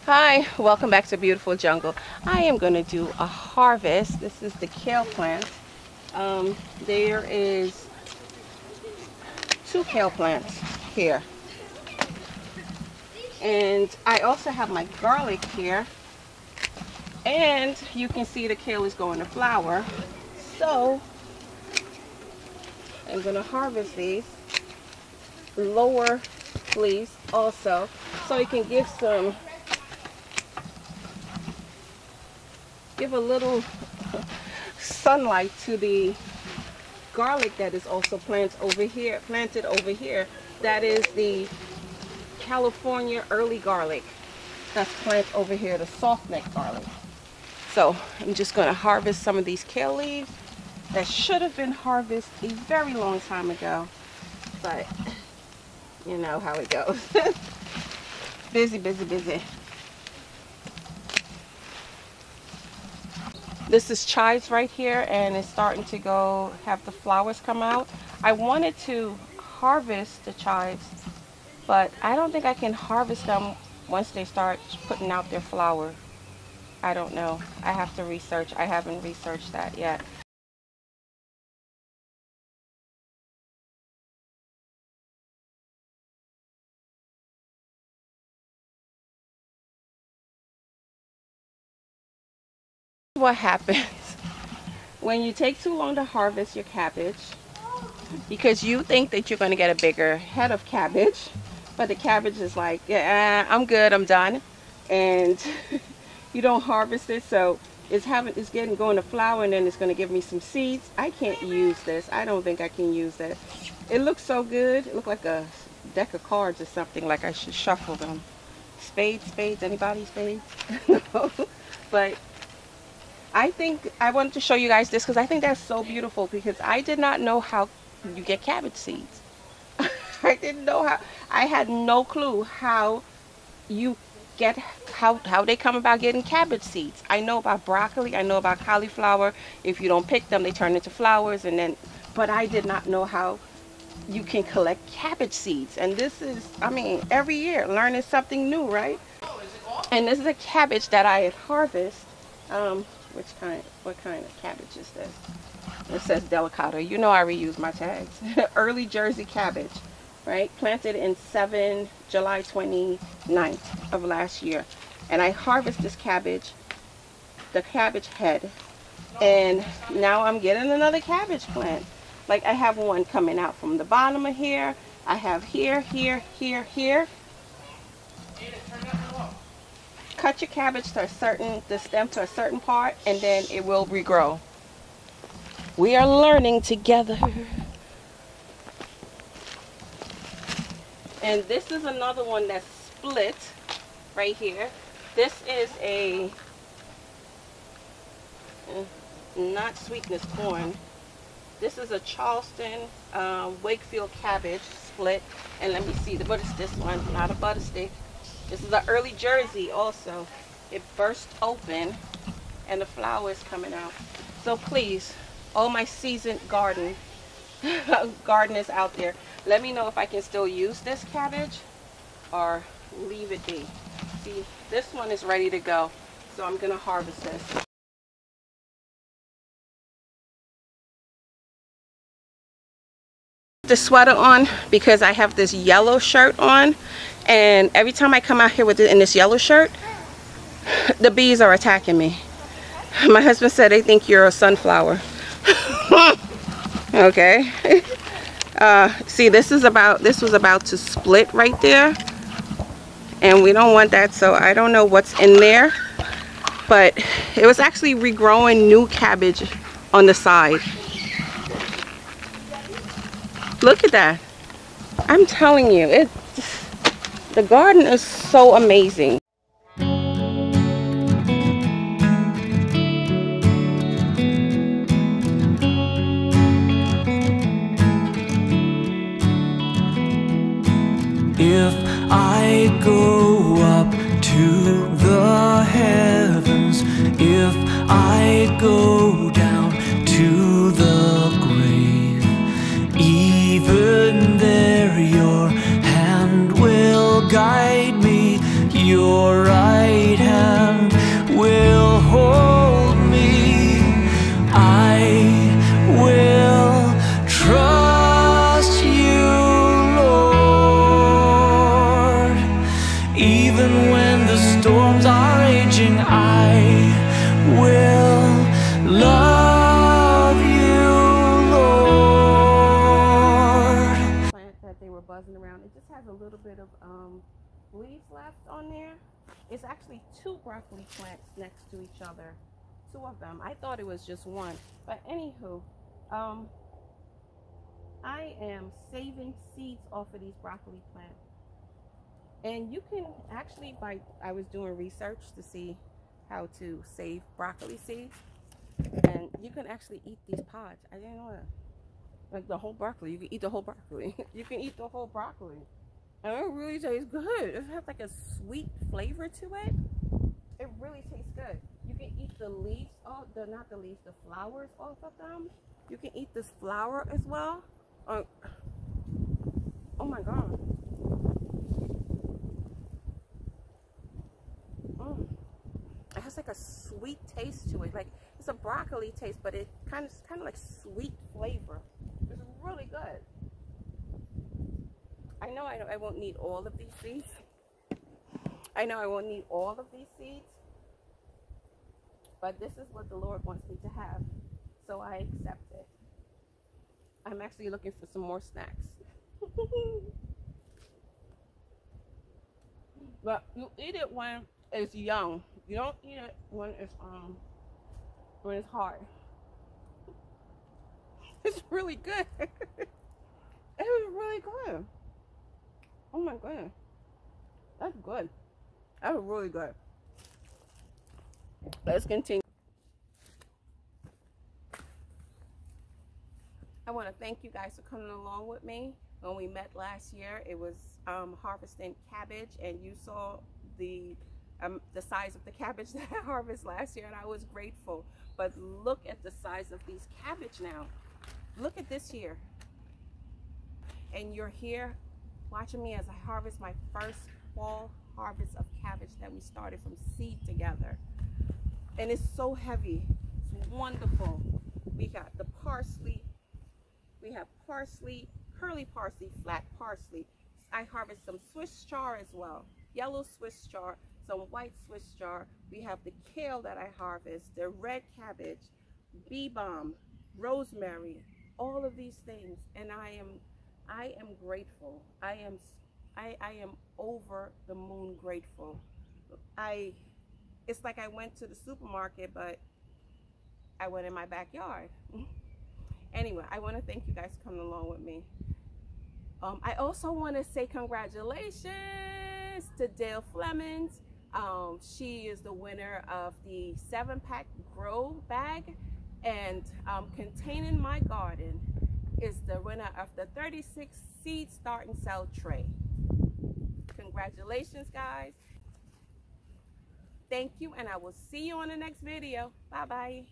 Hi, welcome back to Beautiful Jungle. I am going to do a harvest. This is the kale plant. There is 2 kale plants here. And I also have my garlic here. And you can see the kale is going to flower. So I'm going to harvest these lower leaves also, so it can give a little sunlight to the garlic that is also planted over here. That is the California early garlic that's planted over here, the soft neck garlic. So I'm just going to harvest some of these kale leaves that should have been harvested a very long time ago, but you know how it goes. Busy. This is chives right here, and it's starting to have the flowers come out. I wanted to harvest the chives, but I don't think I can harvest them once they start putting out their flower. I don't know. I have to research. I haven't researched that yet. What happens when you take too long to harvest your cabbage, because you think that you're going to get a bigger head of cabbage, but the cabbage is like, yeah, I'm good, I'm done, and you don't harvest it, so it's going to flower, and then it's going to give me some seeds. I can't use this. I don't think I can use that. It looks so good. It looks like a deck of cards or something, like I should shuffle them. Spades, anybody spades? No. But I think I wanted to show you guys this because I think that's so beautiful, because I did not know how you get cabbage seeds. I didn't know how. I had no clue how you get, how they come about getting cabbage seeds. I know about broccoli, I know about cauliflower. If you don't pick them, they turn into flowers, and then, but I did not know how you can collect cabbage seeds. And this is, I mean, every year learning something new, right? And this is a cabbage that I had harvested. What kind of cabbage is this? It says delicata. You know I reuse my tags. Early Jersey cabbage, right? Planted in July 29th of last year. And I harvest this cabbage, the cabbage head, and now I'm getting another cabbage plant. Like, I have one coming out from the bottom of here. I have here. Cut your cabbage to the stem to a certain part, and then it will regrow. We are learning together. And this is another one that's split right here. This is a not sweetness corn. This is a Charleston Wakefield cabbage split. And let me see, what is this one? Not a butter stick. This is an early Jersey also. It burst open and the flower is coming out. So please, all my seasoned gardeners out there, let me know if I can still use this cabbage or leave it be. See, this one is ready to go, so I'm gonna harvest this. The sweater on because I have this yellow shirt on, and every time I come out here with it in this yellow shirt, the bees are attacking me. My husband said they think you're a sunflower. Okay. See, this was about to split right there, and we don't want that, so I don't know what's in there, but it was actually regrowing new cabbage on the side. Look at that. I'm telling you, the garden is so amazing. If I go up to the heavens, if I go down to the grave, even there your hand will guide me, your eyes has a little bit of leaves left on there. It's actually 2 broccoli plants next to each other. 2 of them. I thought it was just 1. But anywho, I am saving seeds off of these broccoli plants. And you can actually, I was doing research to see how to save broccoli seeds. And you can actually eat these pods. I didn't know that. Like the whole broccoli. You can eat the whole broccoli. You can eat the whole broccoli. And it really tastes good. It has like a sweet flavor to it. It really tastes good. You can eat the leaves, not the leaves, the flowers off of them. You can eat this flower as well. Oh my God. It has like a sweet taste to it. Like it's a broccoli taste, but it kind of like sweet flavor. It's really good. I know I won't need all of these seeds. I know I won't need all of these seeds, but this is what the Lord wants me to have, so I accept it. I'm actually looking for some more snacks. But you eat it when it's young. You don't eat it when it's hard. It's really good. It was really good. Oh my goodness. That's good. That was really good. Let's continue. I want to thank you guys for coming along with me. When we met last year, it was harvesting cabbage, and you saw the size of the cabbage that I harvested last year, and I was grateful. But look at the size of these cabbage now. Look at this here. And you're here watching me as I harvest my first fall harvest of cabbage that we started from seed together. And it's so heavy. It's wonderful. We got the parsley. We have parsley, curly parsley, flat parsley. I harvest some Swiss chard as well. Yellow Swiss chard, some white Swiss chard. We have the kale that I harvest, the red cabbage, bee balm, rosemary, all of these things. And I am grateful. I am over the moon grateful. It's like I went to the supermarket, but I went in my backyard. Anyway, I want to thank you guys for coming along with me. I also want to say congratulations to Dale Flemings. She is the winner of the 7-pack grow bag, and Containing My Garden is the winner of the 36 seed start and sell tray. Congratulations, guys. Thank you, and I will see you on the next video. Bye-bye.